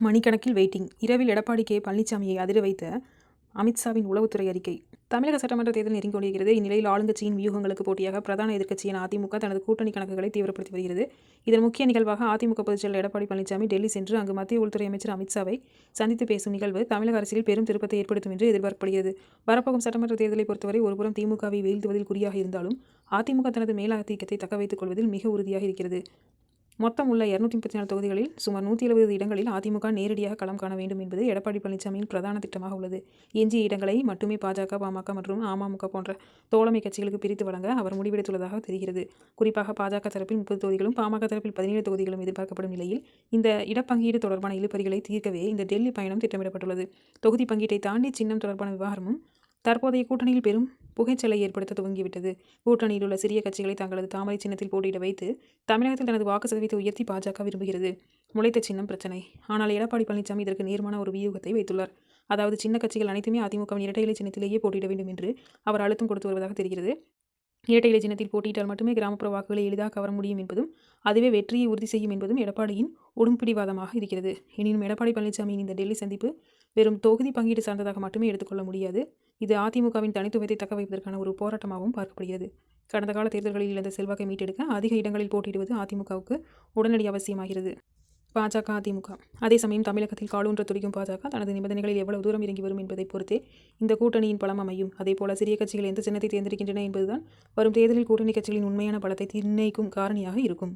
மணிக்கணக்கில் வெயிட்டிங். இரவில் எடப்பாடி கே. பழனிசாமியை அதிர வைத்த அமித்ஷாவின் உளவுத்துறை அறிக்கை. தமிழக சட்டமன்ற தேர்தல் நெருங்கிக் கொண்டிருக்கிறது. இந்நிலையில் ஆளுங்கட்சியின் வியூகங்களுக்கு போட்டியாக பிரதான எதிர்க்கட்சியான அதிமுக தனது கூட்டணி கணக்குகளை தீவிரப்படுத்தி வருகிறது. இதன் முக்கிய நிகழ்வாக அதிமுக பொதுச்செயலர் எடப்பாடி பழனிசாமி டெல்லி சென்று அங்கு மத்திய உள்துறை அமைச்சர் அமித்ஷாவை சந்தித்து பேசும் நிகழ்வு தமிழக அரசியலில் பெரும் திருப்பத்தை ஏற்படுத்தும் என்று எதிர்பார்க்கப்படுகிறது. வரப்போகும் சட்டமன்ற தேர்தலை பொறுத்தவரை ஒருபுறம் திமுகவை வீழ்த்துவதில் குறியாக இருந்தாலும் அதிமுக தனது மேலாதிக்கத்தை தக்க வைத்துக் கொள்வதில் மிக உறுதியாக இருக்கிறது. மொத்தம் உள்ள 234 தொகுதிகளில் சுமார் 170 இடங்களில் அதிமுக நேரடியாக களம் காண வேண்டும் என்பது எடப்பாடி பழனிசாமியின் பிரதான திட்டமாக உள்ளது. எஞ்சிய இடங்களை மட்டுமே பாஜக, பாமக மற்றும் அமமுக போன்ற தோழமை கட்சிகளுக்கு பிரித்து வழங்க அவர் முடிவெடுத்துள்ளதாக தெரிகிறது. குறிப்பாக பாஜக தரப்பில் 30 தொகுதிகளும், பாமக தரப்பில் 17 தொகுதிகளும் எதிர்பார்க்கப்படும் நிலையில் இந்த இடப்பங்கீடு தொடர்பான இழுபறிகளை தீர்க்கவே இந்த டெல்லி பயணம் திட்டமிடப்பட்டுள்ளது. தொகுதி பங்கீட்டை தாண்டி சின்னம் தொடர்பான விவகாரமும் தற்போதைய கூட்டணியில் பெரும் புகைச்சலை ஏற்படுத்த துவங்கிவிட்டது. கூட்டணியில் உள்ள சிறிய கட்சிகளை தங்களது தாமரை சின்னத்தில் போட்டியிட வைத்து தமிழகத்தில் தனது வாக்கு சதவீதத்தை உயர்த்தி பாஜக விரும்புகிறது. முளைத்த சின்னம் பிரச்சனை. ஆனால் எடப்பாடி பழனிசாமி இதற்கு நேர்மான ஒரு வியூகத்தை வைத்துள்ளார். அதாவது சின்ன கட்சிகள் அனைத்துமே அதிமுகவின் இரட்டை இலை சின்னத்திலேயே போட்டியிட வேண்டும் என்று அவர் அழுத்தம் கொடுத்து வருவதாக தெரிகிறது. இரட்டை இலை சின்னத்தில் போட்டியிட்டால் மட்டுமே கிராமப்புற வாக்குகளை எளிதாக கவர முடியும் என்பதும், அதுவே வெற்றியை உறுதி செய்யும் என்பதும் எடப்பாடியின் உடும்பிடிவாதமாக இருக்கிறது. எனினும் எடப்பாடி பழனிசாமியின் இந்த டெல்லி சந்திப்பு வெறும் தொகுதி பங்கீடு சார்ந்ததாக மட்டுமே எடுத்துக்கொள்ள முடியாது. இது அதிமுகவின் தனித்துவத்தை தக்க வைப்பதற்கான ஒரு போராட்டமாகவும் பார்க்கப்படுகிறது. கடந்த கால தேர்தல்களில் இழந்த செல்வாக்கை மீட்டெடுக்க அதிக இடங்களில் போட்டியிடுவது அதிமுகவுக்கு உடனடி அவசியமாகிறது. பாஜக, அதிமுக. அதே சமயம் தமிழகத்தில் காலூன்ற துடிக்கும் பாஜக தனது நிபந்தனைகளில் எவ்வளவு தூரம் இறங்கி வரும் என்பதை பொறுத்தே இந்த கூட்டணியின் பலம் அமையும். அதேபோல சிறிய கட்சிகள் எந்த சின்னத்தை தேர்ந்தெடுக்கின்றன என்பதுதான் வரும் தேர்தலில் கூட்டணி கட்சிகளின் உண்மையான பலத்தை நிர்ணயிக்கும் காரணியாக இருக்கும்.